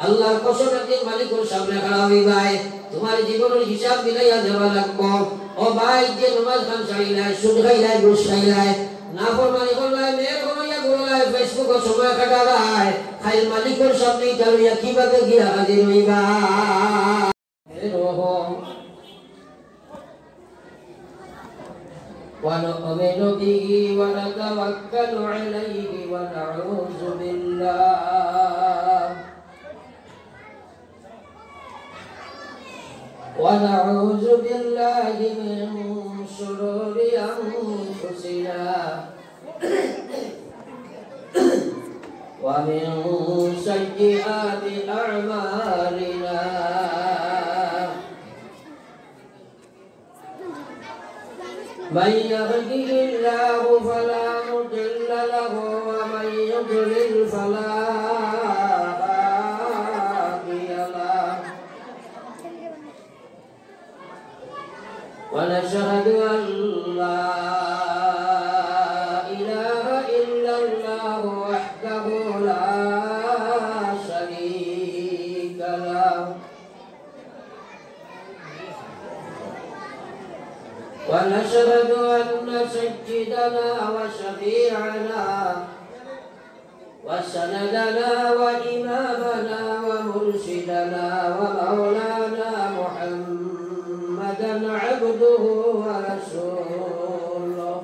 আল্লাহর কসম একদিন মালিকের সামনে খাড়া হইবাই, তোমার জীবনের হিসাব মিলাইয়া দেওয়া লাগবো। ও ভাই, যে নামাজ খান ছাড়িলাই, সুদ খাইলাই, ঘুষ খাইলাই, নাফরমানি করলাই, মেয়ে করইয়া ঘুরলাই, ফেসবুকে সময় কাটালাই, খাই মালিকের সামনে চালুইয়া কিভাবে গিয়া হাজির হইবা? ونؤمن به ونتوكل عليه ونعوذ بالله من شرور أنفسنا ومن سيئات أعمالنا من يهده الله فلا مضل له ومن يضلل فلا هادي له ونشهد أن لا إله إلا الله وحده لا شريك له ونشهد أن سيدنا وشفيعنا وسندنا وإمامنا ومرشدنا ومولانا محمدا عبده ورسوله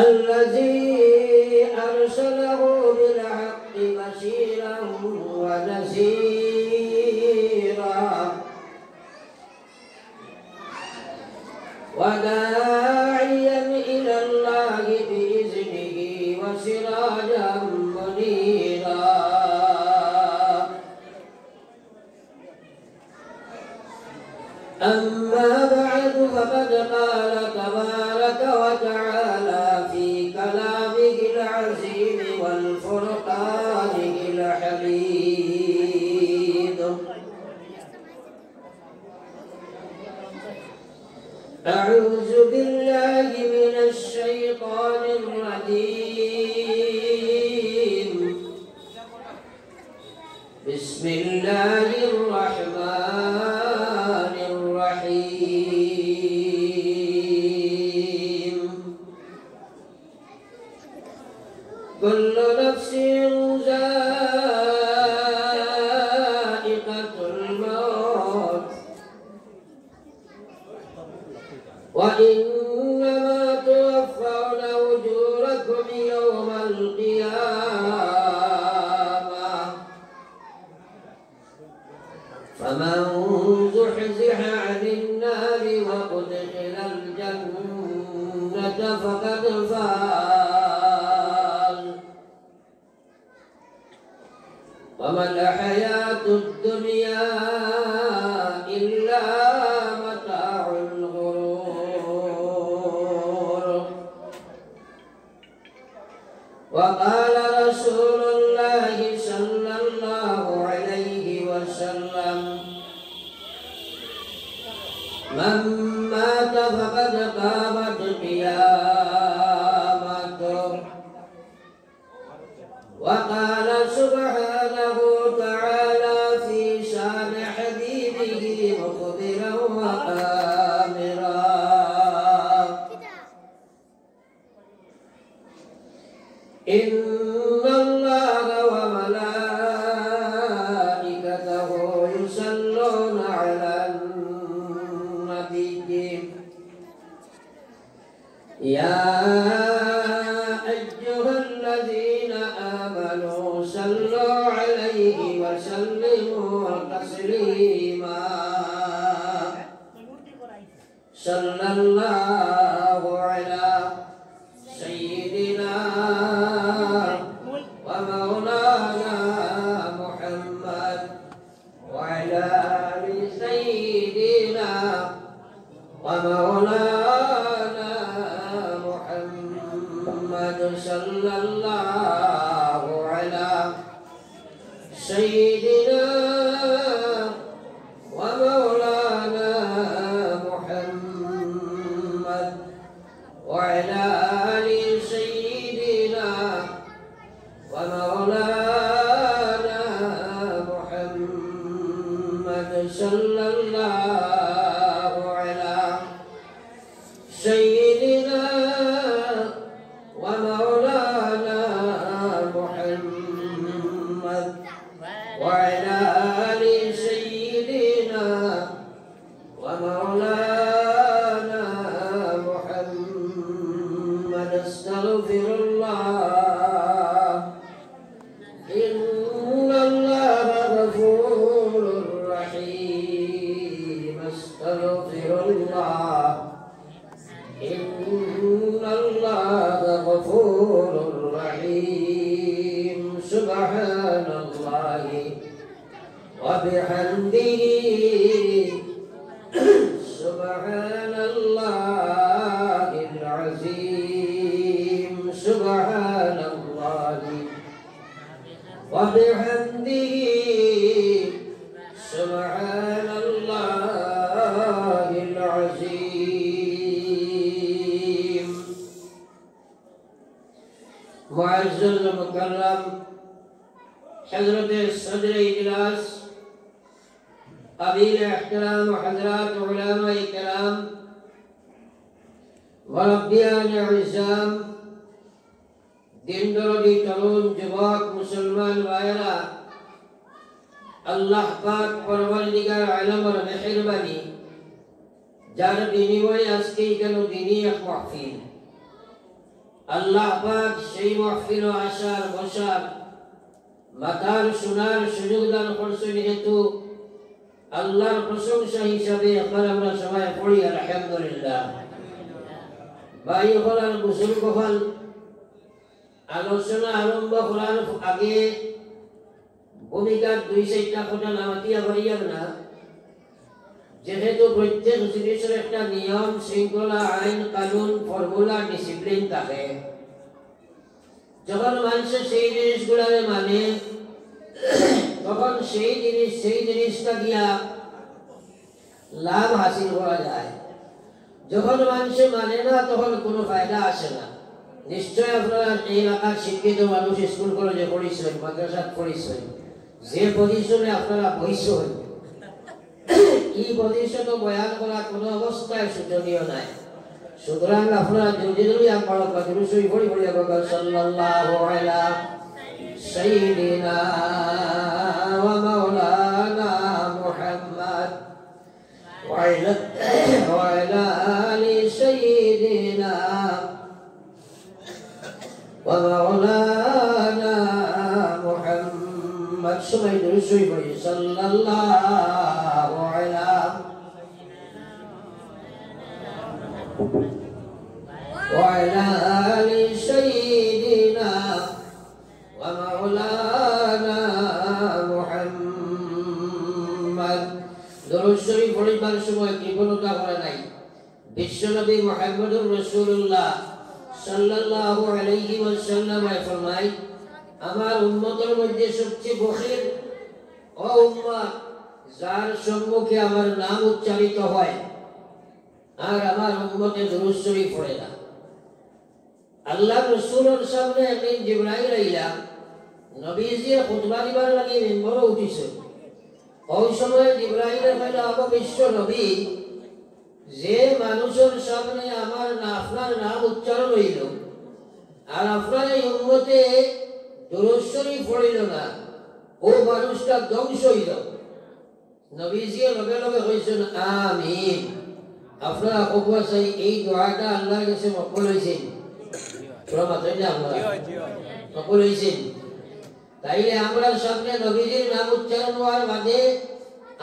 الذي أرسله بالحق بشيرا ونذيرا وداعيا إلى الله بإذنه وسراجا منيرا أما بعد فقد قال تبارك وتعالى في كلامه العزيز والفرقانه الحميد أعوذ بالله من الشيطان الرجيم بسم الله الرحمن الرحيم كل نفس ذائقة الموت وإنما توفون أجوركم يوم القيامة فمن زحزح عن النار وأدخل الجنة فقد فاز وما الحياة الدنيا إلا متاع الغرور وقال رسول الله صلى الله عليه وسلم من مات فقد قامت قيامته وقال سبحانه تعالى في شان حبيبه مخبرا وآمرا إن الله وملائكته يصلون على النبي يا أيها الذين آمنوا صلوا عليه وسلموا تسليما صلى الله على سيدنا ومولانا محمد وعلى آل سيدنا ومولانا محمد صلى الله على سيدنا ومولانا محمد ومولانا محمد صلى الله على سيدنا ومولانا محمد وعلى آل سيدنا ومولانا محمد استغفر الله إن الله غفور رحيم استغفر الله إن الله غفور رحيم سبحان الله وبحمده سبحان الله العظيم سبحان الله وبحمده سبحان الله العظيم. معزز مكرم حضرت صدر اجلاس قبيل احترام حضرات علماء کرام مربیان عظام دین دردی ترون جواب مسلمان وائرہ اللہ پاک پروردگار علم اور مہربانی جار دینی وی اسکی کنو دینی اک محفین اللہ پاک شئی محفین و عشار مشار مدار سنار سجودان خرسونی ہتو আল্লাহর প্রশংসা হিসাবে আপনারা আমরা সবাই পড়ি আলহামদুলিল্লাহ। ভাই হলার বুজুর্গ হল আলোচনা আরম্ভ করার আগে ভূমিকার 2-4টা কথা নামাতিয়া পারিয়াম না, যেহেতু প্রত্যেক জিনিসের একটা নিয়ম শৃঙ্খলা আইন কানুন ফর্মুলা ডিসিপ্লিন থাকে। যখন মানুষ সেই জিনিসগুলারে মানে তখন সেই জিনিসটা গিয়া লাভ হাসিল করা যায়। যখন মানুষ মানে না তখন কোনো ফায়দা আসে না। নিশ্চয় আপনারা এই এলাকার শিক্ষিত মানুষ স্কুল কলেজে পড়িছেন, মাদ্রাসাত পড়িছেন, যে পজিশনে আপনারা বইছেন এই পজিশনে বয়ান করা কোনো অবস্থায় সুযোগীয় নাই। সুতরাং আপনারা জলদি জলদি আপনারা দুরূদ পড়ি পড়ি বলেন সাল্লাল্লাহু আলা سيدنا ومولانا محمد وعلى آل سيدنا ومولانا محمد صلى الله على وعلى آل سيدنا ومولانا محمد দরুদ শরীফ পড়িবার সময় কৃপণতা করে নাই। বিশ্বনবী মুহাম্মদুর রাসূলুল্লাহ সাল্লাল্লাহু আলাইহি ওয়াসাল্লাম ফরমায়, আমার উম্মতের মধ্যে সবচেয়ে বখিল ও উম্মত যার সম্মুখে আমার নাম উচ্চারিত হয় আর আমার উম্মতে দরুদ শরীফ পড়ে না। আল্লাহ রাসূলের সামনে একদিন জিবরাইল আইলা নবীজি খুতবা দিবার লাগি মিম্বরে উঠিছে। ওই সময় জিবরাইল কইল, আবু বিশ্ব নবী, যে মানুষের সামনে আমার আপনার নাম উচ্চারণ হইল আর আপনার এই উম্মতে দরুদ শরীফ পড়িল না, ও মানুষটা ধ্বংস হইল। নবীজি লগে লগে কইছেন আমিন। আপনারা কবুল চাই এই দোয়াটা আল্লাহর কাছে মকবুল হইছে। কবুল হইছে। তাইলে আমরা সামনে নবীজির নাম উচ্চারণ হওয়ার বাদে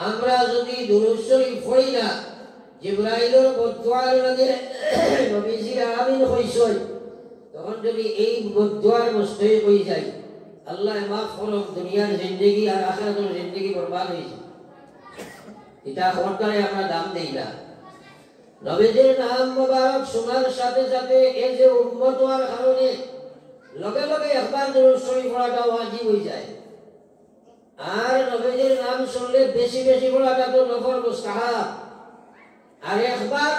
আমরা যদি দরুদ শরীফ পড়ি না, জিবরাইলের বদদুয়ার লাগে নবীজি আমিন কইছেন, তখন যদি এই বদদুয়ার মুস্তাহিক হয়ে যায়, আল্লাহ মাফ করুক, দুনিয়ার জিন্দেগি আর আখিরাতের জিন্দেগি বরবাদ হয়েছে। এটা খবরদারে আমরা দাম দেই না। নবীজির নাম মোবারক শোনার সাথে সাথে এই যে উম্মত হওয়ার কারণে লগে লগে একবার দরুদ শরীফ পড়াটা ওয়াজিব হয়ে যায়। আর নবীজির নাম শুনলে বেশি বেশি পড়াটা তো নফল মুস্তাহাব। আর একবার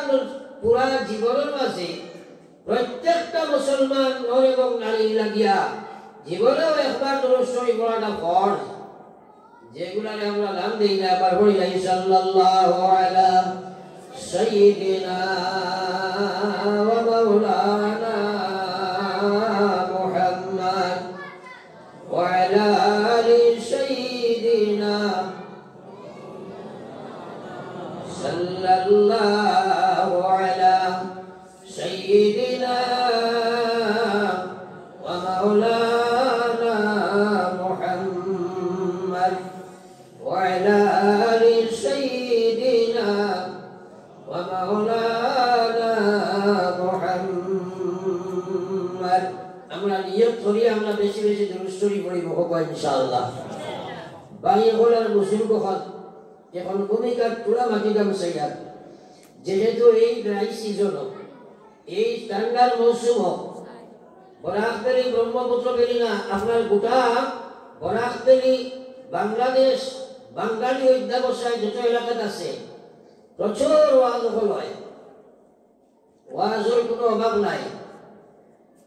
পুরা জীবনের মাঝে প্রত্যেকটা মুসলমান নর এবং নারী লাগিয়া জীবনেও একবার দরুদ শরীফ পড়াটা ফরজ যেগুলারে আমরা নাম দেই না একবার পড়ি না সাল্লাল্লাহু আলা সাইয়্যিদিনা ওয়া মাওলানা মুহাম্মদ ওয়া আলা আলি সাইয়্যিদিনা সাল্লাল্লাহু আলা সাইয়্যিদিনা ওয়া মাওলানা মুহাম্মদ ওয়া আলা আলি সাইয়্যিদিনা ওয়া মাওলানা মুহাম্মদ। আমরা নিয়ত করি আমরা বেশি বেশি দুরূদ শরীফ পড়িব ইনশাআল্লাহ। বাকি হলার বুজুর্গ হল এখন ভূমিকা তোলা মাটিকা মুসাইয়া যেহেতু এই ড্রাই সিজন এই ঠান্ডার মৌসুম বরাকবেলি ব্রহ্মপুত্র বেলি না আপনার গোটা বরাকবেলি বাংলাদেশ বাঙালি অধ্যাবসায় যত এলাকাত আছে প্রচুর ওয়াজ হয়, ওয়াজের কোনো অভাব নাই,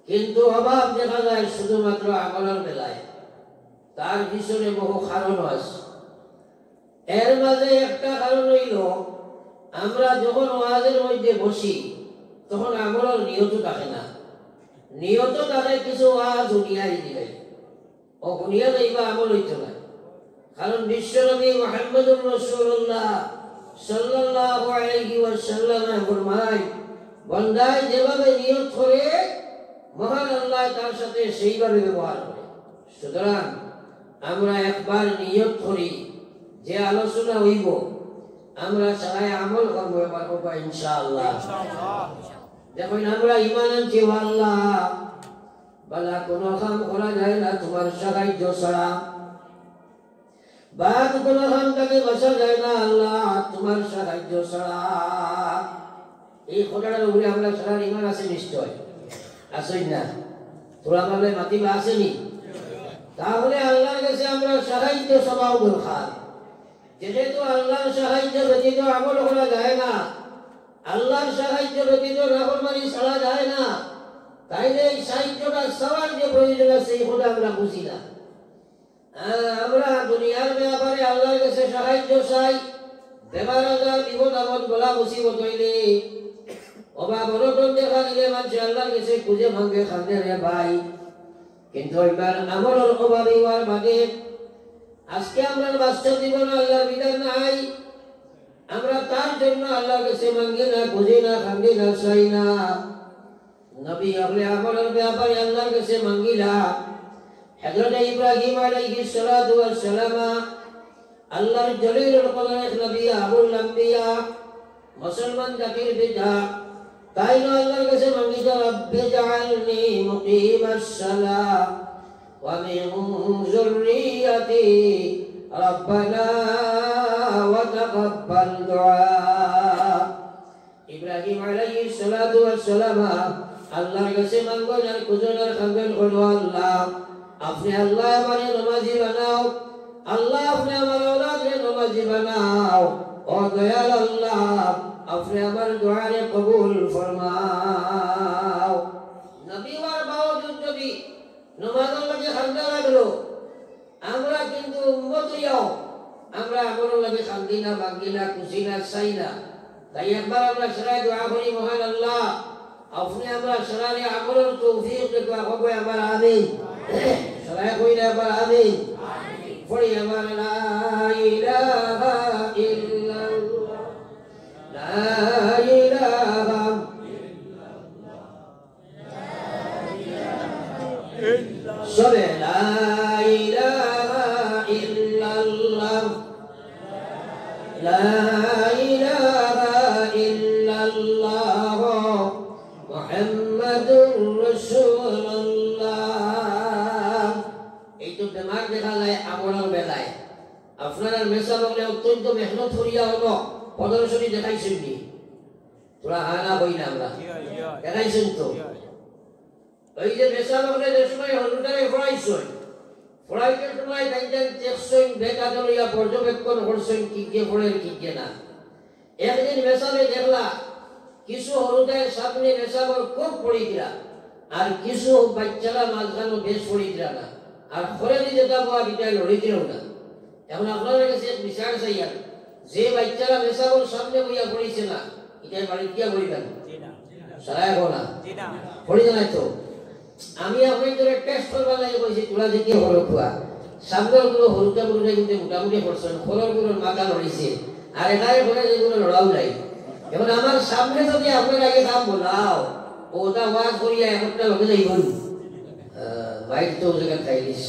কিন্তু অভাব দেখা যায় শুধুমাত্র আমলের বেলায়। তার পিছনে বহু কারণ আছে। এর মাঝে একটা কারণ হইল আমরা যখন ওয়াজের মধ্যে বসি তখন আমলের নিয়ত থাকে না। নিয়ত থাকে কিছু ওয়াজ শুনিয়াই দিবে ও শুনিয়া যাইবা আমল হইত না। কারণ বিশ্বনবী মুহাম্মদুর রাসূলুল্লাহ সাল্লাল্লাহু আলাইহি ওয়াসাল্লাম ফরমায় বান্দায় যেভাবে নিয়ত করে মহান আল্লাহ তার সাথে সেইভাবে ব্যবহার করে। সুতরাং আমরা একবার নিয়ত করি যে আলোচনা হইব আমরা সবাই আমল করবো এবার করবো ইনশাআল্লাহ। দেখুন আমরা ঈমান আনছি আল্লাহ বালা কোনো কাম করা যায় না তোমার সাহায্য ছাড়া, বাদ কোনো কাম তাকে বসা যায় না আল্লাহ তোমার সাহায্য ছাড়া। এই কথাটার উপরে আমরা সারা ঈমান আছে নিশ্চয় আসেন না? তোরা আমাদের মাতিবা আসেনি? তাহলে আল্লাহর কাছে আমরা সাহায্য সবাও দরকার। যেহেতু আল্লাহর সাহায্য ব্যতীত আমল করা যায় না, আল্লাহর সাহায্য ব্যতীত নাফরমানি ছাড়া যায় না, তাইলে এই সাহায্যটা সবার যে প্রয়োজন আছে এই কথা আমরা বুঝি না। আমরা দুনিয়ার ব্যাপারে আল্লাহর কাছে সাহায্য চাই, বেমার আজার বিপদ আপদ বলা মুসিবত হইলে অভাব অনটন দেখা দিলে মানুষ আল্লাহর কাছে খুঁজে ভাঙ্গে খান্দে রে ভাই। কিন্তু এবার আমলের অভাবে হওয়ার বাদে আজকে আমরা বাস্তব জীবন আল্লাহর বিধান নাই, আমরা তার জন্য আল্লাহর কাছে মাঙ্গি না, খুঁজি না, খান্দি না, চাই না। নবী আপনি আমলের ব্যাপারে আল্লাহর কাছে মাঙ্গিলা। হযরত ইব্রাহিম আলাইহিস সালাতু ওয়াস সালাম আল্লাহর জলিলুল কদরের নবী আবুল আম্বিয়া মুসলমান জাতির পিতা, তাই না আল্লাহর কাছে মাঙ্গিলা রব্বি জাআলনি মুকিমাস সালাহ ওয়া মিন যুররিয়াতি রব্বানা ওয়া তাকাব্বাল দুআ। ইব্রাহিম আলাইহিস সালাতু ওয়াস সালাম আল্লাহর কাছে মাঙ্গলেন আর খুঁজলেন খাবেন হলো আল্লাহ আপনি আল্লাহ আমারে নামাজি বানাও, আল্লাহ আপনি আমার আওলাদকে নামাজি বানাও, ও দয়াল আল্লাহ আপনি আমার দোয়ারে কবুল ফরমাও। নবী ওয়ার বাওজুদ যদি নামাজের লাগে খান্দা লাগলো, আমরা কিন্তু উম্মত হইয়াও আমরা আমলের লাগে খান্দি না, ভাঙ্গি না, খুশি না, চাই না। তাই একবার আমরা সরাই দোয়া করি মহান আল্লাহ আপনি আমরা সরালে আমলের তৌফিক দেখো হবে আমার আমিন। সরাই কইলে আবার আমিন পড়ি আমার লা ইলাহা ইল্লাল্লাহ লা ইলাহা ইল্লাল্লাহ সবে লা ইলাহা ইল্লাল্লাহ লা ইলাহা ইল্লাল্লাহ মুহাম্মাদুর রাসূলুল্লাহ। এই তো বেমার দেখা যায় আমলের বেলায়। আপনারা মেসা বলে অত্যন্ত মেহনত করিয়া হলো প্রদর্শনী দেখাইছেন নি? তোরা হানা হই না আমরা দেখাইছেন তো? ওই যে মেসা বলে যে সময় হলুদারে পড়াইছেন, পড়াইতে সময় দেখছেন দেখছেন বেকাতে লইয়া পর্যবেক্ষণ করছেন কি কে পড়ে কি কে না। একদিন মেসাবে দেখলা কিছু হলুদের সামনে মেসাবর খুব পড়ি গিলা, আর কিছু বাচ্চারা মাঝখানে বেশ পড়ি দিলা না আর ঘরে দিয়ে যেটা পাওয়া বিটায় লড়ে দিল না। এখন আপনাদের কাছে বিচার চাই আর যে বাচ্চারা মেসাবর সামনে বইয়া পড়িছে না এটাই বাড়ি গিয়া পড়িবেন সারায় না পড়ি জানাই তো আমি আপনাদের টেস্ট করবার লাগে কইছি তোরা যে কি হলো খুয়া সামনের গুলো হলুটা গুলো কিন্তু মোটামুটি করছেন খোলার গুলো মাথা লড়িছে আর এটাই বলে যেগুলো লড়াও নাই। এখন আমার সামনে যদি আপনার আগে কাম বলাও ওটা ওয়াজ করিয়া একটা লগে যাই বলু বাইক তো জায়গা খাই দিছ।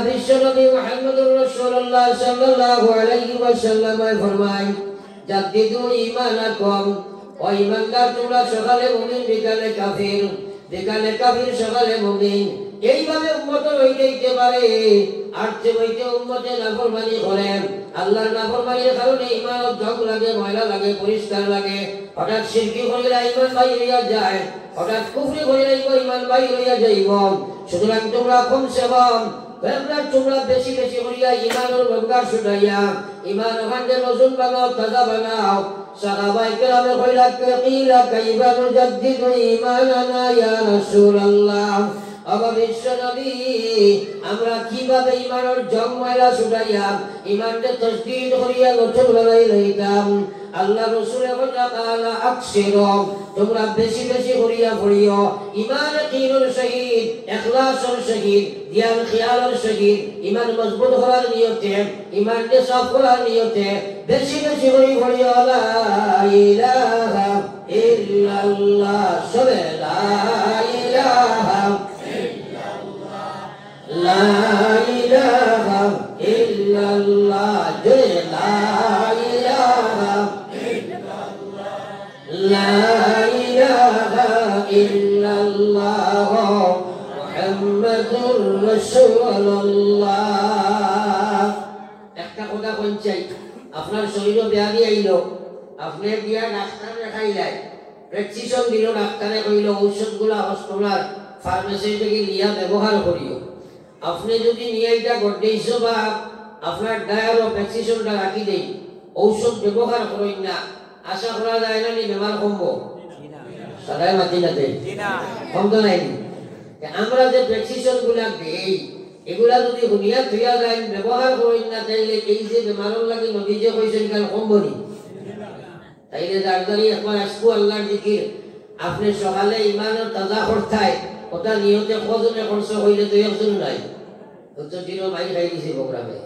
বিশ্বনবী মুহাম্মদুর রাসূলুল্লাহ সাল্লাল্লাহু আলাইহি ওয়াসাল্লাম ফরমায় জাদ্দিদু ঈমানাকুম ও ঈমানদার তোমরা সকালে মুমিন বিকালে কাফির বিকালে কাফির সকালে মুমিন এইভাবে উম্মতের হইতে পারে। আর যে হইতে উম্মতে নাফরমানি করেন আল্লাহর নাফরমানির কারণে ঈমানত জং লাগে ময়লা লাগে পরিষ্কার লাগে। হঠাৎ শিরকি করিলে ঈমান বাইর হইয়া যায় হঠাৎ কুফরি করিলে ঈমান বাইর হইয়া যাইব। সুতরাং তোমরা কমসে কম তোমরা বেশি বেশি করিয়া ঈমানের গঙ্গা ছুটাইয়া ঈমান ওখানে নতুন বানাও তাজা বানাও। সাহাবায়ে কেরামে কইলা কিলা কাইফা নুজাদ্দিদু ঈমানানা ইয়া রাসূলুল্লাহ আবা বিশ্বনবী আমরা কিভাবে ঈমানের জং ময়লা ছুটাইয়া ঈমানকে তাজদীদ করিয়া নতুন বানাই লইতাম। আল্লাহ রাসূলের কথা তাআলা আকসিরু তোমরা বেশি বেশি করিয়া পড়িও ঈমান ইয়াকিনের সহিত ইখলাসের সহিত জ্ঞান খেয়ালের সহিত ঈমান মজবুত হওয়ার নিয়তে ঈমানকে সাফ করার নিয়তে বেশি বেশি করে পড়িও লা ইলাহা ইল্লাল্লাহ সবে লা ইলাহা লা ইলাহা ইল্লাল্লাহ জয় লা ইলাহা লা ইলাহা ইল্লাল্লাহ মুহাম্মাদুর রাসূলুল্লাহ। একটা কথা কইছাই আপনার শরীরে ব্যাধি আইলো আপনি গিয়া ডাক্তার দেখাইলাই প্রেসক্রিপশন দিল ডাক্তারে কইল ঔষধগুলা হসপিটাল ফার্মেসি থেকে নিয়া ব্যবহার করিও। আপনি যদি নিয়ে এটা গড়েইছো বা আপনার ডায়ার প্রেসক্রিপশনটা রাখি দেই ঔষধ ব্যবহার করেন না আশা করা যায় না নি বেমার কমবো সদাই মাতি যাতে কম তো নাই। আমরা যে প্রেসক্রিপশন গুলা দেই এগুলা যদি দুনিয়া থইয়া যায় ব্যবহার করেন না তাইলে এই যে বেমারের লাগি নবী যে কইছেন কাল কমবো নি তাইলে জারদারি একবার আসবো আল্লাহর জিকির আপনি সকালে ঈমানের তাজা করতাই ওটা নিয়তে কজনে খরচ হইলে তো একজন নাই তো দিনও মাই খাই দিছি প্রোগ্রামে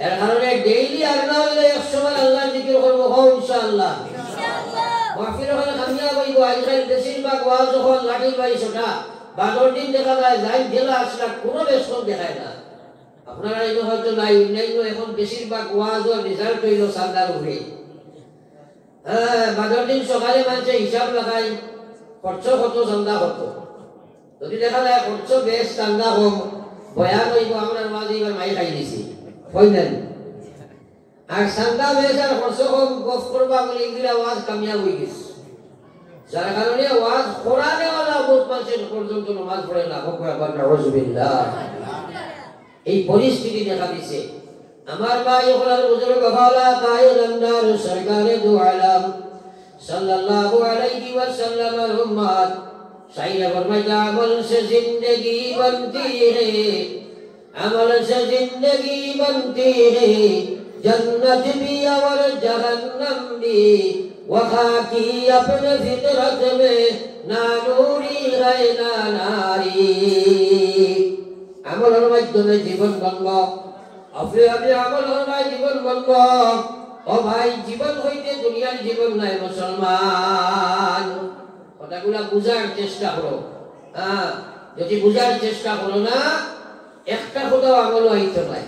এর কারণে ডেইলি আর না হইলে 100 বার আল্লাহর জিকির করব ইনশাআল্লাহ মাহফিল হলে কামিয়াব হইব। আজকাল বেশিরভাগ ওয়াজ যখন লাঠি বাই ছোটা বাদর দিন দেখা যায় যাই জেলা আসলা কোনো ব্যস্ত দেখায় না। আপনারা এই হয়তো নাই অন্যান্য এখন বেশিরভাগ ওয়াজ ও রেজাল্ট হইল সান্দার উপরে। বাদর দিন সকালে মানুষে হিসাব লাগায় খরচ কত চান্দা কত যদি দেখা যায় খরচ বেশ চান্দা কম বয়ান হইব আমরা ওয়াজ এবার মাই খাই দিছি হইলেন আর চান্দা বেশ আর খরচ কম গফ করবা বলে এগুলা ওয়াজ কামিয়াব হয়ে গেছে। যার কারণে ওয়াজ কোরআনে ওয়ালা বহুত মানুষের পর্যন্ত নামাজ পড়ে না ভগবান নাউজুবিল্লাহ এই পরিস্থিতি দেখা দিছে। আমার ভাই ওলার বুজুর্গ ভাওলা কায়দার সরকারে দু আলম সাল্লাল্লাহু আলাইহি ওয়াসাল্লাম এর উম্মত শাইরে ফরমায়া আমল সে জিंदगी बनती है अमल से जिंदगी बनती है जन्नत भी और जहन्नम भी वखा की अपने फितरत में ना नूरी है ना नारी আমলের মাধ্যমে জীবন গঙ্গ আপনি আপনি আমলের মাধ্যমে জীবন গঙ্গ ও ভাই জীবন হইতে দুনিয়ার জীবন নাই মুসলমান কথাগুলা বুঝার চেষ্টা করো। যদি বুঝার চেষ্টা করো না একটা কোথাও আমল হইতে নাই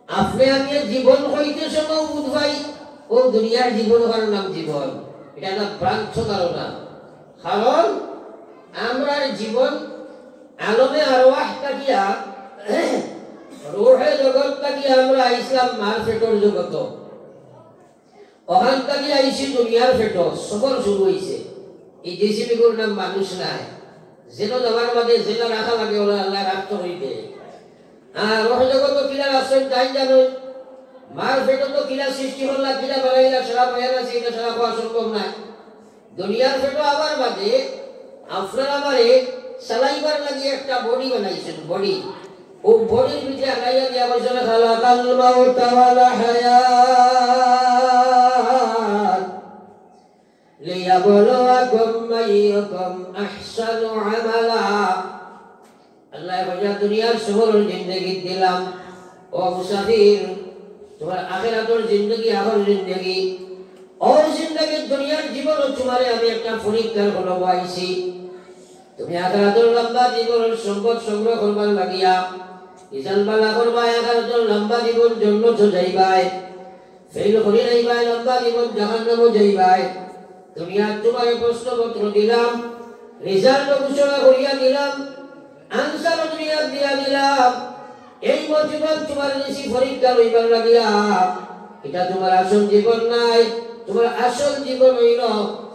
আপনি আমি জীবন হইতে সময় বুঝবাই ও দুনিয়ার জীবন হওয়ার নাম জীবন এটা একটা ভ্রান্ত ধারণা। কারণ আমরা জীবন আলমে আরওয়াহ তাকিয়া রূহে জগৎ তাকিয়া আমরা ইসলাম মারফেটর জগত ওখান তাকিয়া আইছি দুনিয়ার ফেটো সফর শুরু হইছে। এই জেসিবি গুলোর নাম মানুষ নাই যেন যাবার বাদে যেন রাখা লাগে ওরা আল্লাহ রাখতে হইতে। আর রূহে জগৎ কিলা আসেন তাই জানো মার ফেটো তো কিলা সৃষ্টি হল্লা কিলা বানাইলা সারা পায়া না সেটা সারা পাওয়া সম্ভব নাই। দুনিয়ার ফেটো আবার বাদে আপনারা আমারে চালাইবার লাগি একটা বডি বানাইছেন, বডি। ও বডির ভিতরে আগাইয়া দিয়া বলছেন খালাকাল মাউতা ওয়াল হায়াত লিয়াবলুয়াকুম আইয়ুকুম আহসানু আমালা। আল্লাহ বলে দুনিয়ার সফল জিন্দেগি দিলাম, ও মুসাফির তোমার আখিরাতের জিন্দেগি আখর জিন্দেগি, और जिंदगी दुनिया जीवन तुम्हारे আমি একটা পরীক্ষার হলো আইছি। তুমি আখিরাতের লম্বা জীবন সম্পদ সংগ্রহ করবার লাগিয়া ইজান বালা করবা, আখিরাতের লম্বা জীবন জান্নাত যাইবাই, ফেল করি যাইবাই, লম্বা জীবন জাহান্নামে যাইবাই। দুনিয়া তোমারে প্রশ্নপত্র দিলাম, রেজাল্ট ঘোষণা করিয়া দিলাম, আনসার দুনিয়া দিয়া দিলাম। এই জীবন তোমার নিশি পরীক্ষা লইবার লাগিয়া, এটা তোমার আসল জীবন নাই। তোমার আসল জীবন হইল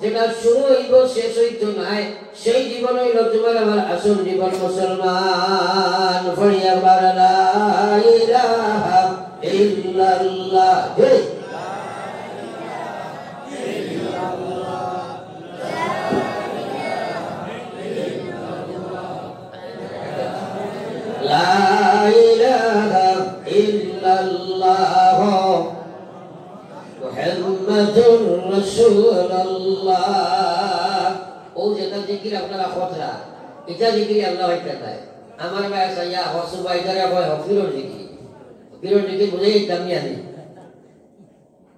যেটা শুরু হইব শেষ হইতো নাই, সেই জীবন হইল তোমার আমার আসল জীবন। মুসলমান ফরিয়া লা ইলাহা ইল্লাল্লাহ, লা ইলাহা ইল্লাল্লাহ মুহাম্মাদুর রাসূলুল্লাহ। ও যেটা জিকির আপনারা খতরা, এটা জিকির আল্লাহ হইতে পায়। আমার ভাই সাইয়া হসুবাইদারে হয় হফিরর জিকির, হফিরর জিকির বুঝেই দামি আনি।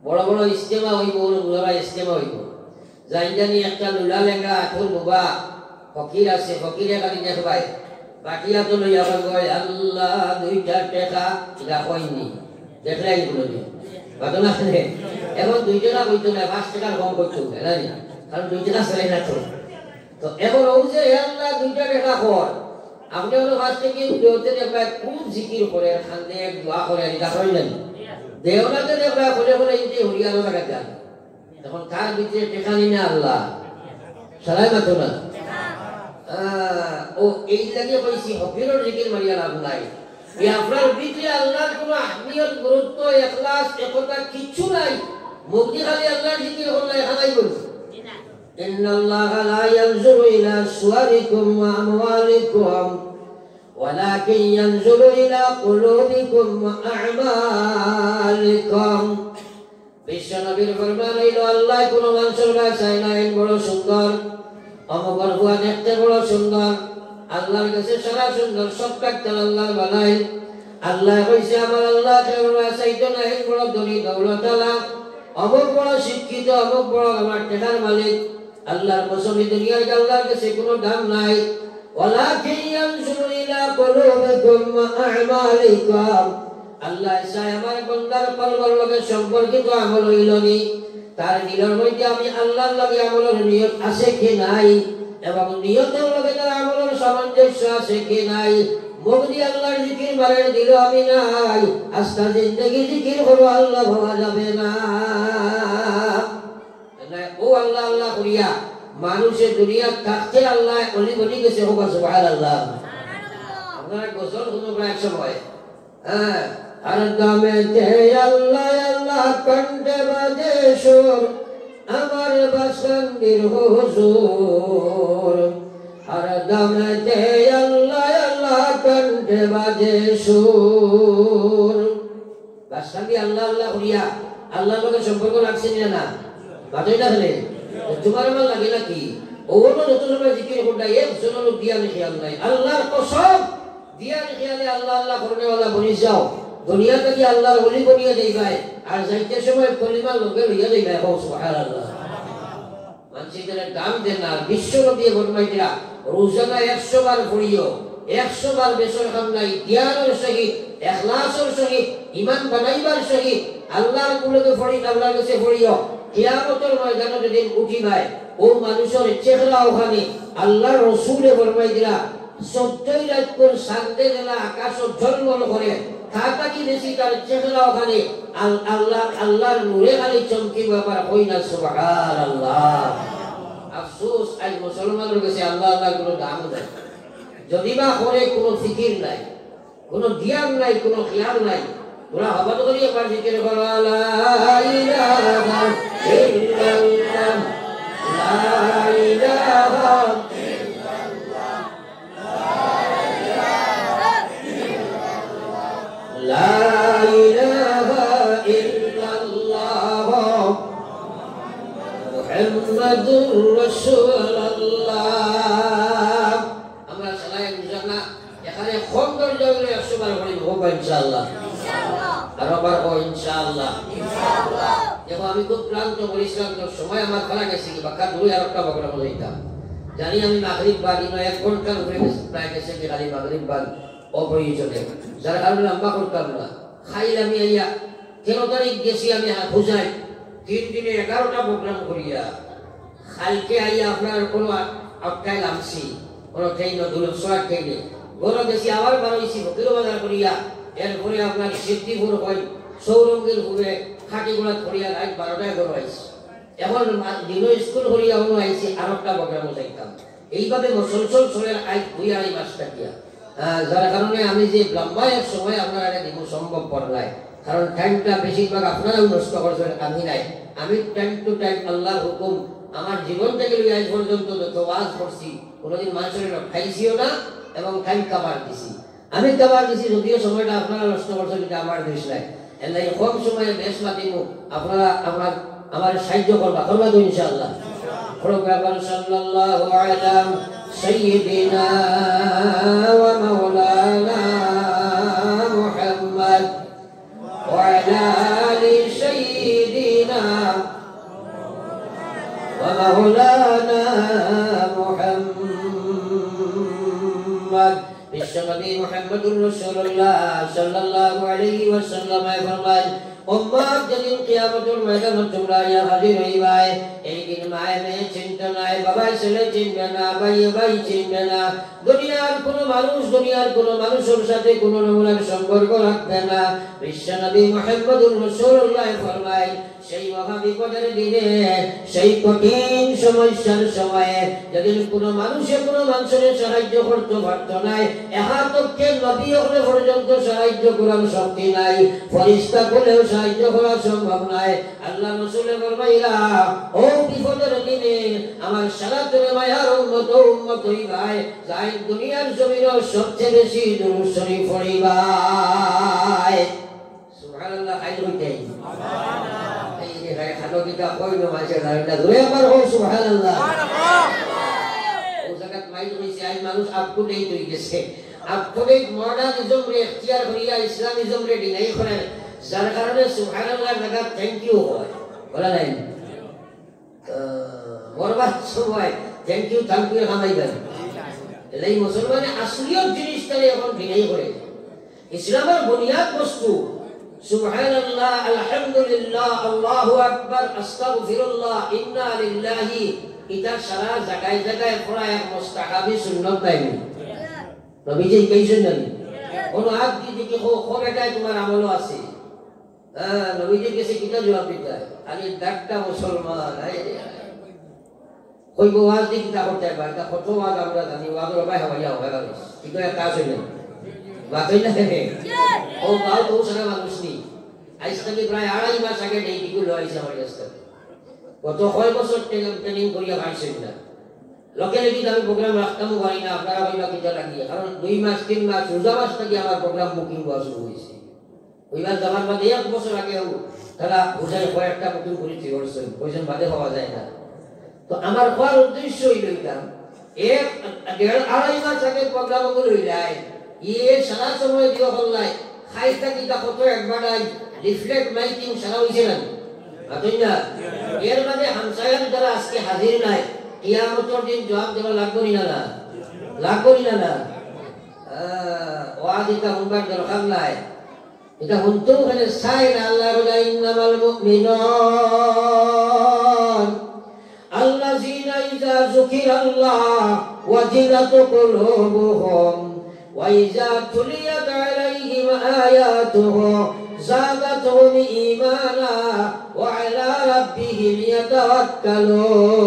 বড় বড় ইস্তেমা হইব, বুঝারা ইস্তেমা হইব, যাই জানি একটা লুলা লেঙ্গা আঠুর মুবা ফকির আছে, ফকিরে খালি দেখবাই বাকিয়া তো লইয়া কয় আল্লাহ দুইটা টেকা, এটা হয়নি দেখলে এগুলো দিয়ে ঘটনা। এখন 2 টাকা কইতো না, 5 টাকার কম করতো জানি, কারণ 2 টাকা চালাই না তো। এখন ও যে আল্লাহ 2 টাকা কর, আপনি হলো 5 টাকা দেওতে দেখবা খুব জিকির করে, খান্দে দোয়া করে, এটা হয় না দেওনাতে দেখবা বলে বলে ইতে হরিয়ানো লাগা যায়। তখন কার ভিতরে টেকা নি না আল্লাহ সারাই মাত্র না। ও এই লাগে কইছি হফিরর জিকির মারিয়া লাভ নাই। এই আপনার ভিতরে আল্লাহর কোনো আহমিয়ত, গুরুত্ব, ইখলাস একতা কিছু নাই। মুক্তি খালি আল্লাহর জিকির হল এখানেই বলছে ইন্নাল্লাহা লা ইয়ানজুরু ইলা সুওয়ারিকুম ওয়া আমওয়ালিকুম ওয়ালাকিন ইয়ানজুরু ইলা কুলুবিকুম ওয়া আ'মালিকুম। বিশ্বনবীর ফরমান হইল আল্লাহ কোনো মানুষের কাছে চায় না বড় সুন্দর, অমুকের বুয়া দেখতে বড় সুন্দর, আল্লাহর কাছে সারা সুন্দর সব কাটতে আল্লাহ বানাই। আল্লাহ কইছে আমার আল্লাহ কেবল চাইতো না এই বড় ধনী দৌলতওয়ালা, অমুক বড় শিক্ষিত, অমুক বড় আমার টেকার মালিক। আল্লাহর কসম দুনিয়ার আল্লাহর কাছে কোনো দাম নাই। ওয়ালাকিন ইয়ানজুরু ইলা কুলুবিকুম ওয়া আ'মালিকুম। আল্লাহ চাই আমার বান্দার কলবের লগে সম্পর্কিত আমল হইলনি, তার দিলের মধ্যে আমি আল্লাহর লগে আমলের নিয়ত আছে কি নাই, এবং নিয়তের লগে তার আমলের সামঞ্জস্য আছে কি নাই। মুখ দিয়ে আল্লাহর জিকির বাড়াই দিল আমি নাই, আস্তা জিন্দগি জিকির হলো আল্লাহ ভাবা যাবে না। ও আল্লাহ আল্লাহ করিয়া মানুষের দুনিয়া থাকতে আল্লাহ অলি বলি গেছে, হোক সুবহানাল্লাহ। আপনারা গোসল শুনো প্রায় এক সময়, হ্যাঁ, আর দামেতে আল্লাহ আল্লাহ কণ্ঠে বাজে সুর আমার বাসন্দির হুজুর। আর দামেতে আল্লাহ আল্লাহ কণ্ঠে বাজে সুর। বাসন্দি আল্লাহ আল্লাহ করিয়া আল্লাহর লগে সম্পর্ক রাখছেন না? বাজইটা হলে তোমার আমার লাগে নাকি? ওগুলো যত সময় জিকির করতে একজনের লোক দিয়া খেয়াল নাই। আল্লাহর কসম দিয়া খেয়ালে আল্লাহ আল্লাহ করনেওয়ালা বনি যাও, দুনিয়া থেকে আল্লাহর ওলি বনিয়া যাইবাই, আর যাইতে সময় কলিমা লোকে লইয়া যাইবাই। সুবহানাল্লাহ। মানুষের দাম দেন না। বিশ্ব নবী ফরমাইতরা রোজানা 100 বার পড়িও, 100 বার বেসর কাম নাই, জ্ঞানের সহিত ইখলাসের সহিত ঈমান বানাইবার সহিত আল্লাহর কুলকে পড়ি, আল্লাহর কাছে পড়িও। কিয়ামতের ময়দানে যেদিন উঠিবাই ও মানুষের চেহারা ওখানে আল্লাহর রাসূলে ফরমাইতরা 70 রাত কোন শান্তি জেলা আকাশ ঝলমল করে, তাতা কি বেশি তার চেহারা ওখানে আল্লাহ আল্লাহর নূরে খালি চমকি ব্যাপার হই না। সুবহানাল্লাহ। আফসোস আজ মুসলমানের কাছে আল্লাহ আল্লাহ কোনো দাম নাই। যদি বা করে কোনো ফিকির নাই, কোনো জ্ঞান নাই, কোনো খেয়াল নাই। তোরা হবাত করি একবার জিকির করো লা ইলাহা ইল্লাল্লাহ, লা ইলাহা সৌন্দর্য হইলে 100 বার পড়িব হোক ইনশাআল্লাহ আর আবার ও ইনশাআল্লাহ দেখো আমি খুব ক্লান্ত পরিশ্রম সময় আমার খেলা গেছে কি বাক্কা দুই আর একটা বকরা বলতাম জানি আমি মাগরিব বাদ ইনো 1 ঘন্টার উপরে প্রায় গেছে যে খালি মাগরিব বাদ অপ্রয়োজনে যার কারণে লম্বা করতাম না খাইলাম আইয়া 13 তারিখ গেছি আমি বুঝাই 3 দিনে 11টা প্রোগ্রাম করিয়া কালকে আইয়া আপনার কোনো আটকায় লামছি কোনো ট্রেন দুলো সোয়ার ট্রেনে বড় গেছি আবার বারোইছি ফকির বাজার করিয়া এরপরে আপনার সিদ্ধিপুর হয় সৌরঙ্গের ঘুরে খাটিগুড়া করিয়া রাত 12টায় বড় আইছি এখন দিনও স্কুল করিয়া অন্য আইছি আর একটা প্রোগ্রামও যাইতাম এইভাবে মুসলসল চলের আজ 2-2.5 মাস থাকিয়া যার কারণে আমি যে লম্বা এক সময় আপনারা দিব সম্ভব পড়লাই কারণ টাইমটা বেশিরভাগ আপনারাও নষ্ট করছেন আমি নাই আমি টাইম টু টাইম আল্লাহর হুকুম আমার জীবন থেকে লই আজ পর্যন্ত যত ওয়াজ করছি কোনোদিন মানুষের খাইছিও না এবং টাইম কাবার দিছি আমি কাবার দিছি যদিও সময়টা আপনারা নষ্ট করছেন এটা আমার দোষ নাই এলাই কম সময়ে বেশ মাতিব আপনারা আমার সাহায্য করবা তো ইনশাআল্লাহ প্রভু সাল্লাল্লাহু আলা সাইয়্যিদিনা ওয়া মাওলানা মুহাম্মদ ওয়া আলা আলি সাইয়্যিদিনা ওয়া মাওলানা মুহাম্মদ বিশ্বনবী মুহাম্মদুর রাসূলুল্লাহ সাল্লাল্লাহু আলাইহি ওয়াসাল্লাম ফরমান উম্মত যেদিন কিয়ামতের ময়দানে তোমরা হাজির হইবে এই দিন মায়ে মেয়ে চিনতে নাই বাবা ছেলে চিনবে না ভাই ভাই চিনবে না দুনিয়ার কোনো মানুষের সাথে কোনো রকমের সম্পর্ক রাখবে না বিশ্বনবী মুহাম্মদুর রাসূলুল্লাহ ফরমায় সেই মহা বিপদের দিনে সেই কঠিন সমস্যার সময়ে যেদিন কোনো মানুষের সাহায্য করতে পারত নাই এহাতকে নবী হলে পর্যন্ত সাহায্য করার শক্তি নাই ফেরেশতা বলেও সাহায্য করা সম্ভব নাই আল্লাহ রাসূল ফরমাইলা ও বিপদের দিনে আমার সালাতের মায়ার উম্মত হইবাই যাই দুনিয়ার জমিনে সবচেয়ে বেশি দুরূদ শরীফ পড়িবাই সুবহানাল্লাহ খাইর হইতে সুবহানাল্লাহ এই যে হালো কিতা কইনো মাঝে না ধরে আমার ও সুবহানাল্লাহ ও জায়গা মাইল হইছে আই মানুষ আপ টু ডেট হই গেছে আপ টু ডেট মডার্নিজম রে ইখতিয়ার করিয়া ইসলামিজম রে ডিনাই করে যার কারণে সুবহানাল্লাহ জায়গা থ্যাংক ইউ হয় বলা নাই বরবাদ সময় থ্যাংক ইউ হামাইবেন এই মুসলমানে আসলিয়ত জিনিসটারে এখন ডিনাই করে ইসলামের বুনিয়াদ বস্তু সুবহানাল্লাহ আলহামদুলিল্লাহ আল্লাহু আকবার আস্তাগফিরুল্লাহ ইন্না লিল্লাহি এটা সারা জায়গায় পড়া এক মুস্তাহাবি সুন্নাত তাইনি নবীজি কইছেন জানি কোন আগ দিকে কি খোবেটাই তোমার আমলও আছে নবীজি কাছে কিটা জবাব দিতে আরে ডাক্তার মুসলমান কই ওয়াজ দি কিটা করতে পারে তা কত ওয়াজ আমরা জানি ওয়াজের ভাই হওয়া হবে কিন্তু একটা আছে না বাতই না হে ও গাও তো সারা মানুষ নি আজ থেকে প্রায় 2.5 মাস আগে এই দিকে লইছে আমার কাছে কত কয় বছর ট্রেনিং করিয়া পাইছেন না লোকে যদি আমি প্রোগ্রাম রাখতাম পারি না আপনারা ভাইবা কিটা লাগিয়ে কারণ 2 মাস 3 মাস রোজা মাস থেকে আমার প্রোগ্রাম বুকিং হওয়া শুরু হয়েছে ওইবার যাবার বাদে 1 বছর আগেও তারা বুঝাই কয়েকটা বুকিং করেছি করছেন কইছেন বাদে পাওয়া যায় না তো আমার হওয়ার উদ্দেশ্য হইল এটা 1.5 মাস আগে প্রোগ্রাম গুলো হইলাই সারা সময় দিও হল্লাই খাইতা কিটা কত একবার রিফ্লেক্ট মাইকিং সারা হইছে না আতই না এর মানে হামসায়ার যারা আজকে হাজির নাই কিয়ামতের দিন জবাব দেওয়া লাগবে না ওয়াদিকা হুনবার দরকার নাই এটা হুনতেও হলে চাই না আল্লাহ বলে ইন্নামাল মুমিনুন আল্লাযীনা ইযা যুকিরাল্লাহ ওয়াজিলাত কুলুবুহুম ওয়া ইযা তুলিয়াত আলাইহিম আয়াতুহু زادتهم إيمانا وعلى ربهم يتوكلون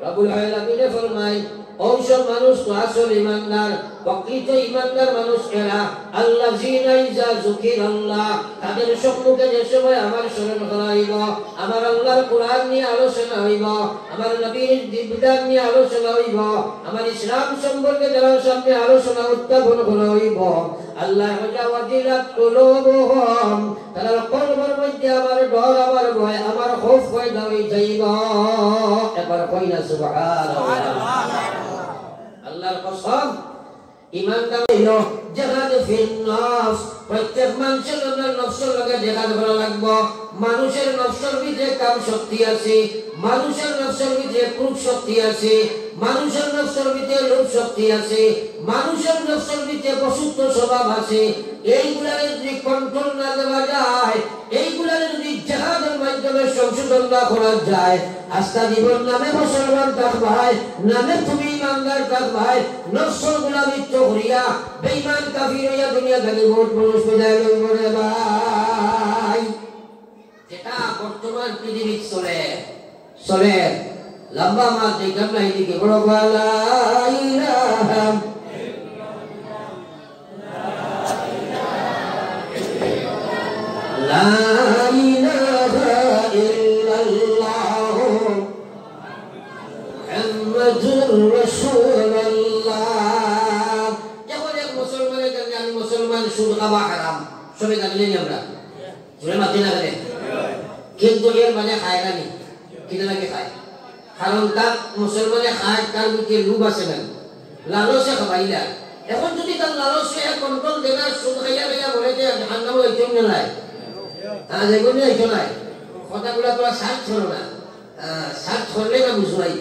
رب العالمين فرمائے اوشب মানুষ তো আসল ঈমানদার প্রকৃত ঈমানদার মানুষ এরা আল্লাযীনা ইযা যুকিরাল্লাহ তাদের সম্মুখে যে সময় আমার স্মরণ করা হইব আমার আল্লাহর কোরআন নিয়ে আলোচনা হইব আমার নবীর বিধান নিয়ে আলোচনা হইব আমার ইসলাম সম্পর্কে যারা সামনে আলোচনা উত্থাপন করা হইব আল্লাহ ওয়াজিলাত কুলুবুহুম তাদের কলবের মধ্যে আমার ডর আমার ভয় আমার খৌফ পয়দা হয়ে যাইব একবার কই না সুবহানাল্লাহ আল্লাহর কসম ইমানদার হইলো জিহাদ ফিন নফস প্রত্যেক মানুষের নফসের লগে জিহাদ করা লাগবে মানুষের নফসের ভিতরে কাম শক্তি আছে মানুষের নফসের ভিতরে ক্রোধ শক্তি আছে মানুষের নফসের ভিতরে লোভ শক্তি আছে মানুষের নফসের ভিতরে পশুত্ব স্বভাব আছে এইগুলার যদি কন্ট্রোল না দেওয়া যায় এইগুলার যদি জিহাদের মাধ্যমে সংশোধন না করা যায় আস্থা জীবন নামে মুসলমান থাকবাই নামে তুমি ইমানদার থাকবাই নফসের গোলামি করিয়া বেঈমান কাফির হইয়া দুনিয়া থেকে বহুত মানুষ বিদায় লইব রে ভাই যেটা বর্তমান পৃথিবীতে চলে লম্বা মাস দেখলাম না এদিকে বড় লা ইলাহা লা ইলাহা ইল্লাল্লাহ মুহাম্মাদুর রাসূলুল্লাহ যখন এক মুসলমানের জন্য আমি মুসলমান সুদ খাওয়া হারাম সবাই জানলেন আমরা জোরে মাতি না গেলে কিন্তু এর মানে খায় না নি কিনা লাগে খায় কারণ তার মুসলমানে খায় তার ভিতরে লোভ আছে না লালসে খাবাইলা এখন যদি তার লালসে কন্ট্রোল দেনা সুদ খাইয়া খাইয়া বলে যে জাহান্নামে একজন নাই যেগুলো একজন নাই কথাগুলা তোরা সাত ছড়ো না সাত ছড়লে না বুঝবাই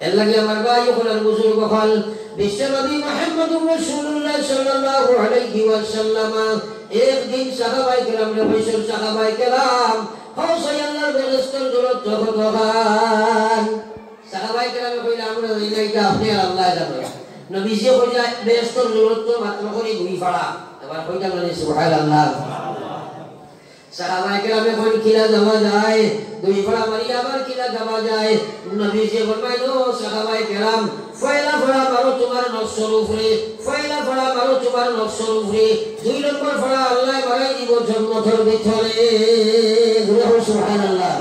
এর লাগে আমার ভাই ওখানে বুজুর্গ হল বিশ্বনবী মুহাম্মদুর রাসূলুল্লাহ সাল্লাল্লাহু আলাইহি ওয়াসাল্লাম একদিন সাহাবায়ে কেরাম বৈশাল সাহাবায়ে কেরাম হযরত আল্লাহর বেরেস্তার জরুরত তখন সাহাবায়ে কেরাম কইলা আমরা এইটা আপনি আল্লাহ জানেন নবীজি কইলা বেরেস্তার জরুরত মাত্র করে দুই ফাড়া এবার কইতা মানে সুবহানাল্লাহ সাহাবায়ে কেরামে কোন কিলা যাওয়া যায় দুই ফাড়া মারি আবার কিলা যাওয়া যায় নবীজি ফরমাইলো সাহাবায়ে কেরাম পয়লা ফাড়া মারো তোমার নফসের উপরে পয়লা ফাড়া মারো তোমার নফসের উপরে দুই নম্বর ফাড়া আল্লাহ বাড়াই দিব জান্নাতের ভিতরে সুবহানাল্লাহ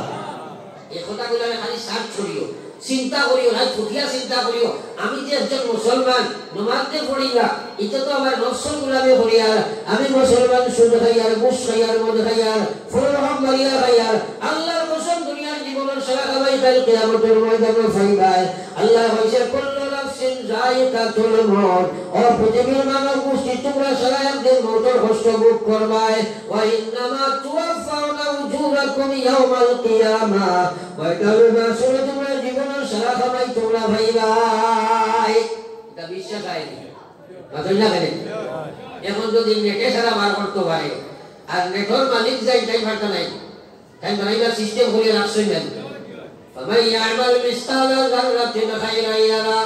এই কথাগুলো খালি সার্চ করিও চিন্তা করিও না ফুটিয়া চিন্তা করিও আমি যে একজন মুসলমান নামাজে পড়ি না এটা তো আমার নফসের গোলামি করি আর আমি মুসলমান সুদ খাই আর ঘুষ খাই আর মদ খাই আর ফরহাম মারিয়া খাই আর আল্লাহর কসম দুনিয়ার জীবনের সারা খাবাই কাল কিয়ামতের ময়দানে ফাইবাই আল্লাহ কইছে কুল্লু নাফসিন যায়িকাতুল মউত ও পৃথিবীর মানব গোষ্ঠী তোমরা সারা একদিন মওতের কষ্ট ভোগ করবাই ওয়া ইন্নামা তুওয়াফাউনা উজুরাকুম ইয়াওমাল কিয়ামা ওয়া তারুনা সুরে তোমরা জীবনের সারা খাবাই তোমরা ভাইবাই এটা বিশ্বাস আইনি বুঝলেন না কেন এখন যদি নেটে সারা বার করতে পারে আর নেটর মালিক যাই তাই ভাটা নাই তাই বানাইবার সিস্টেম করে রাখছই না ফামান ইয়ামাল মিসকালা যাররাতিন খায়রান ইয়ারা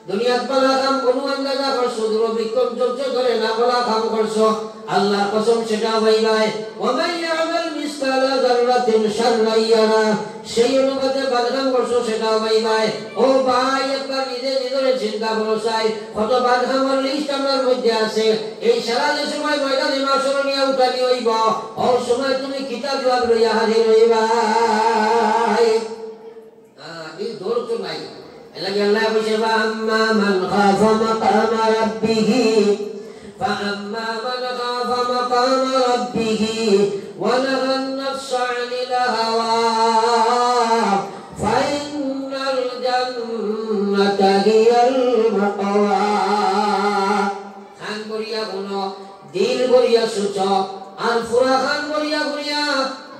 দুনিয়াত বলা কাম কোনো আন্দাজা করছো দুর্ভিক্ষণ চলছে ধরে না বলা কাম করছো আল্লাহর কসম সেটা ভাইবাই ওয়ামান ইয়ামাল মিসকালা যাররাতিন শাররান ইয়ারা সেই অনুপাতে বাদকাম করছো সেটা ভাইবাই ও ভাই একবার নিজে নিজের চিন্তা করো চাই কত বাদকামের লিস্ট আমার মধ্যে আছে এই সারা যে সময় ময়দানে মাসর নিয়ে উঠানি হইব ও সময় তুমি কিতাব জবাব লইয়া হাজির হইবাই এই দৌড় নাই এলাকি আল্লাহ বলছে ফাআম্মা মান খাফা মাকামা রাব্বিহি ফাআম্মা মান খাফা মাকামা রাব্বিহি ওয়া নাহান নাফসা আনিল হাওয়া ফাইন্নাল জান্নাতা হিয়াল মাওয়া খান করিয়া গুনো দিল করিয়া সুচ আর ফুরা খান করিয়া করিয়া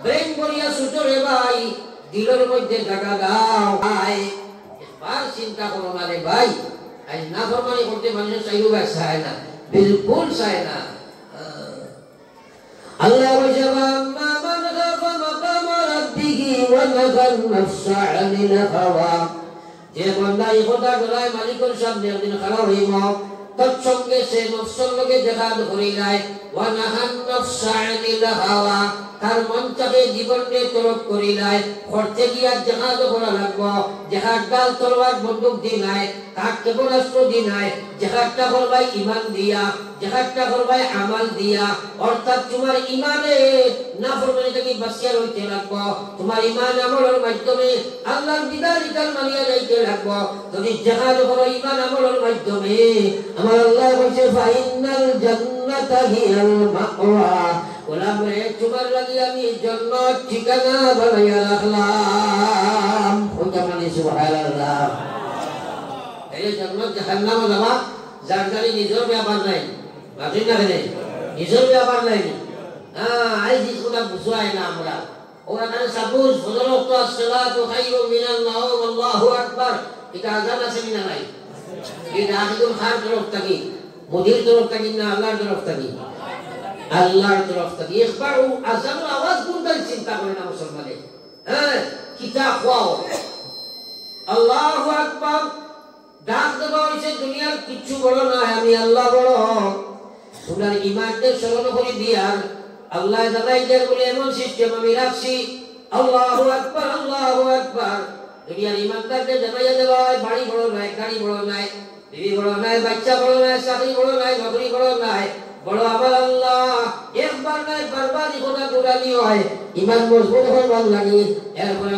ব্রেন করিয়া সুচ রে ভাই দিলের মধ্যে জায়গা দাও ভাই একবার চিন্তা করো না রে ভাই আজ না ফরমানি করতে মানুষ চাইও চায় না বিলকুল চায় না আল্লাহ বলছে আম্মা মান খাফা মাকামা রাব্বিহি ওয়া নাহান নাফসা আনিল হাওয়া যে বান্দা এই কথা ডরায় মালিকের সামনে একদিন খাড়া হইব তৎসঙ্গে সে নফসের লগে জিহাদ করিলায় ওয়া নাহান নাফসা আনিল হাওয়া তার মনটাকে জীবনে তরক করিলায় করতে গিয়া জিহাদ করা লাগবো জিহাদ ডাল তলোয়ার বন্দুক দি নাই কাক ক্ষেপণাস্ত্র দি নাই জিহাদটা করবাই ঈমান দিয়া জিহাদটা করবাই আমাল দিয়া অর্থাৎ তোমার ঈমানে নাফরমানি থেকে বাঁচিয়া রইতে লাগবো তোমার ঈমান আমলের মাধ্যমে আল্লাহর বিধান মানিয়া যাইতে লাগবো যদি জিহাদ করো ঈমান আমলের মাধ্যমে আমার আল্লাহ বলছে ফাইনাল জান্নাতা হিয়াল মাওয়া গোলাম রে তোমার লাগি আমি জান্নাত ঠিকানা বানাইয়া রাখলাম ওটা মানে সুবহানাল্লাহ তাইলে জান্নাত জাহান্নামে যাবা যার জানি নিজের ব্যাপার নাই বাজে না রে নিজের ব্যাপার নাই আইজ ইসুনা বুঝাই না আমরা ওরা কানে সাপোজ ফজর ওয়াক্ত as-salatu khayrun minan nawm আল্লাহু আকবার এটা আযান আছে না নাই এটা আকিদুল খান তরফ থেকে মুদির তরফ থেকে না আল্লাহর তরফ থেকে আল্লাহর তরফ থেকে ইখবারু আযানের আওয়াজ কোনটা চিন্তা করে না মুসলমানে কিতাব ওয়াও আল্লাহু আকবার ডাক দেওয়া হয়েছে দুনিয়ার কিচ্ছু বড় না আমি আল্লাহ বড় তোমার ইমানদের স্মরণ করে দিয়ার আল্লাহ জানাইদের বলে এমন সিস্টেম আমি রাখছি আল্লাহু আকবার দুনিয়ার ইমানদারদের জানাইয়া দেওয়া হয় বাড়ি বড় নয় গাড়ি বড় নয় বিবি বড় নয় বাচ্চা বড় নয় চাকরি বড় নয় নকরি বড় নয় বড় আমার আল্লাহ একবার নয় বারবার খোদা দুরানি হয় ইমান মজবুত হবার লাগে এরপরে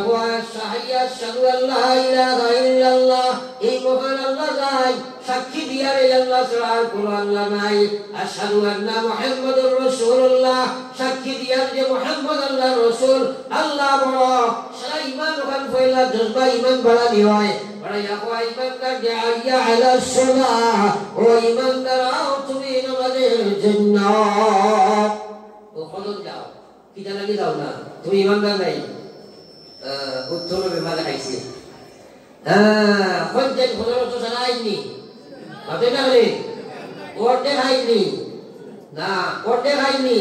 আশহাদু আল্লা ইলাহা ইল্লাল্লাহ এই মহান আল্লাহ যাই সাক্ষী দিয়ার এই আল্লাহ ছাড়া আর কোনো আল্লাহ নাই আশহাদু আন্না মুহাম্মাদুর রাসূলুল্লাহ সাক্ষী দিয়ার যে মুহাম্মদ আল্লাহর রাসূল আল্লাহ বড় সারা ইমান ওখান ফয়লা জজবা ইমান বাড়ানি হয় বড়াইয়া কো ইমানদার যে আইয়া আলা সালাহ ও ইমানদার তুমি নামাজের জন্য ও খোদন যাও কি জানালি দাও না তুমি ইমানদার নাই উত্তর বেমালা খাইছে খোঁজেন খোদন তো জানাইনি বাতে না রে ওটে খাইনি না ওটে খাইনি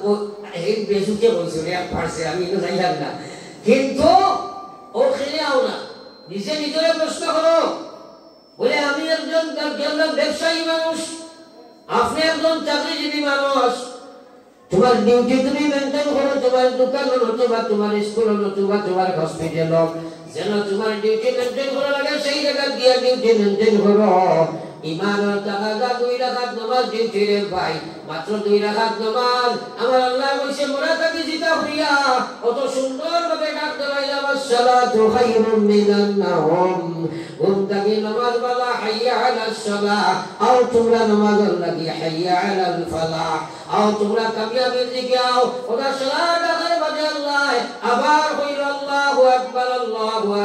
ও এই বেসুকে বলছো রে পারছে আমি তো জানি না কিন্তু ও খেলে আও না নিজে নিজের প্রশ্ন করো বলে আমি একজন ব্যবসায়ী মানুষ আপনি একজন চাকরিজীবী মানুষ তোমার ডিউটি তুমি মেনটেন করো তোমার দোকান নতুবা তোমার স্কুল নতুবা তোমার হসপিটাল যেন তোমার ডিউটি মেনটেন করা লাগে সেই জায়গা দিয়ে ডিউটি মেনটেন করো ইমান টাকা 2 রাকাত নামাজ ডিউটি রে ভাই মাত্র 2 রাকাত নামাজ আমার আল্লাহ কইছে মোরা তাকে জিতা হইয়া কত সুন্দর ভাবে ডাক দেওয়াইলাম as-salatu khayrun minan nawm উনতাকে নামাজ বলা হাইয়া আলাস সালাহ আর তোমরা নামাজ লাগি হাইয়া আলাল ফালাহ আর তোমরা কামিয়াবির দিকে আও ওটা সালাত আদায় বাদে আল্লাহ আবার কইল আল্লাহু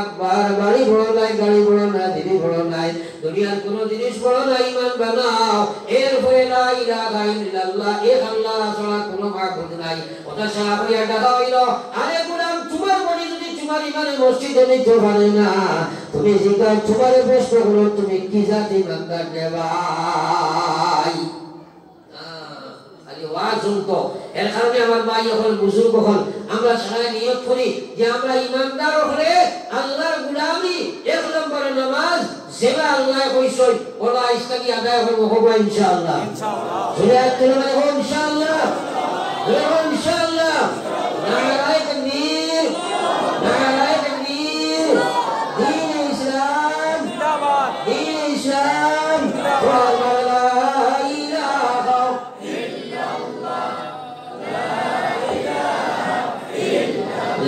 আকবার বাড়ি বড় নাই গাড়ি বড় না দিদি বড় নাই দুনিয়ার কোন জিনিস বড় না ঈমান বানাও এরপরে লা ইলাহা ইল্লাল্লাহ এক আল্লাহ ছাড়া কোনো মাবুদ নাই ওটা সারা হইয়া ডাকা হইল আরে গোলাম তোমার বডি যদি তোমার ইমানে মসজিদে নিতে পারে না তুমি জিজ্ঞাসা তোমার প্রশ্ন হলো তুমি কি জাতি ইমানদার রে ভাই আরে ওয়াজ শুনতো এর কারণে আমার ভাই হল বুজুর্গ হল আমরা সবাই নিয়ত করি যে আমরা ইমানদার হলে আল্লাহর গোলামি এক নম্বরে নামাজ সেবা আল্লাহ কইছই ওলা ইসলামী আদায় করব হবে ইনশাআল্লাহ ইনশাআল্লাহ চলে মানে হবে ইনশাআল্লাহ হবে ইনশাআল্লাহ নারায়ে তাকবীর নারায়ে তাকবীর দ্বীন ইসলাম জিন্দাবাদ দ্বীন ইসলাম জিন্দাবাদ লা ইলাহা ইল্লাল্লাহ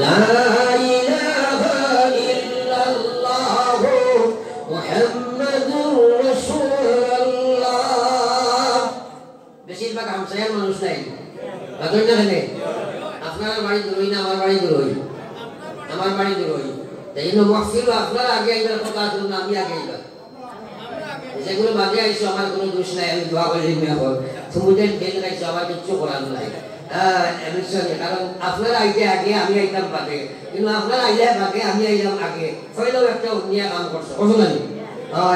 লা ইলাহা ইল্লাল্লাহ মুহাম্মাদুর রাসূলুল্লাহ বেশিরভাগ আমসায়ার মানুষ নাই বাদর না নেই আপনার বাড়ি দূরই না আমার বাড়ি দূরই আমার বাড়ি দূরই তাই জন্য মাহফিল আপনার আগে আইবার কথা শুনুন না আমি আগে আইবা যেগুলো বাদে আইছো আমার কোনো দোষ নাই আমি দোয়া করে দিই এখন সমুদ্রের বেল গাইছো আমার কিচ্ছু করার নাই কারণ আপনার আইতে আগে আমি আইতাম বাদে কিন্তু আপনার আইলে বাদে আমি আইলাম আগে হইলেও একটা অন্যায় কাম করছো কত জানি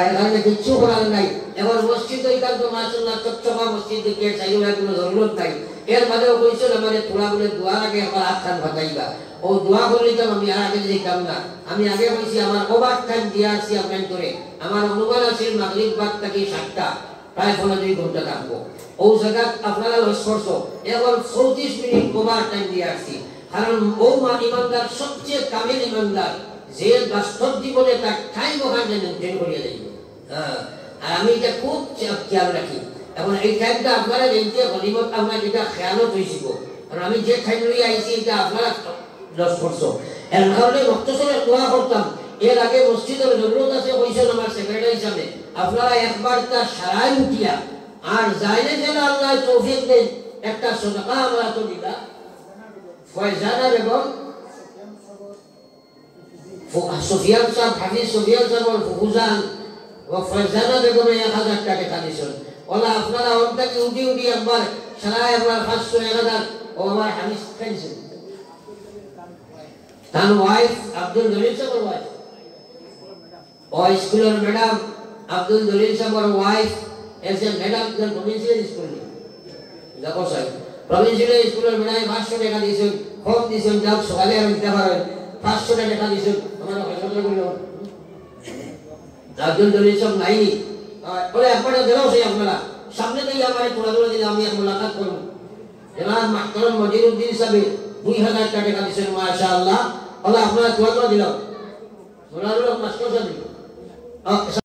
এখানে কিচ্ছু করার নাই এবার মসজিদ ওইখান তো মাশাআল্লাহ চকচকা মসজিদ দেখে চাইলে কোনো জরুরত নাই এর বাদেও কইছিল আমাদের তোরা বলে দোয়ার আগে আমার হাত খান ভাতাইবা ও দোয়া করলিতাম আমি আর আগে যেতাম না আমি আগে কইছি আমার ওভার টাইম দিয়ে আসছি আপনার করে আমার অনুমান আছে মাগরিব বাদ থেকে 7টা প্রায় 2 ঘন্টা থাকবো ও জায়গা আপনারা লস করছো এখন 34 মিনিট ওভার টাইম দিয়ে আসছি কারণ ও ইমানদার সবচেয়ে কামিল ইমানদার যে বাস্তব জীবনে তার টাইম ওখানে মেনটেন করিয়া যাইব আর আমি এটা খুব খেয়াল রাখি এখন এই টাইমটা আপনারা জানতে গনিমত আমরা যেটা খেয়ালত হয়েছিল কারণ আমি যে টাইম লই আইছি এটা আপনারা লস করছো এর কারণে মক্তসরে দোয়া করতাম এর আগে মসজিদের জরুরত আছে কইছেন আমার সেক্রেটারি হিসাবে আপনারা একবার তা সারাই উঠিয়া আর যাইলে যেন আল্লাহ তৌফিক দেন একটা সদকা আমরা তো দিবা ফয়জানা বেগম সুফিয়ান সাহেব হাফিজ সুফিয়ান সাহেব ফুজান ও ফয়জানা বেগমে 1000 টাকা দিয়েছেন ওলা আপনারা ওটাকে উঠি উঠি একবার সারা একবার 500 1000 ও আমার হাদিস খাইছেন তার ওয়াইফ আব্দুল জলিল সাহেবের ওয়াইফ ও স্কুলের ম্যাডাম আব্দুল জলিল সাহেবের wife as a madam the provincial school দেখো সাহেব প্রভিন্সিয়াল স্কুলের ম্যাডাম 500 টাকা দিয়েছেন কম দিয়েছেন যাও সকালে আমি দিতে পারেন 500 টাকা দিয়েছেন আমার হয়তো বলল আব্দুল জলিল সাহেব নাই বলে একবারে দেও সেই আপনারা সামনে দিয়ে আমারে তোলা দিলে আমি এক মুলাকাত করব জনাব মাহতারাম মজিরউদ্দিন সাহেব 2000 টাকা দিয়েছেন মাশাআল্লাহ আল্লাহ আপনারা দোয়া করে দিলাম ওনারও মাস্টার সাহেব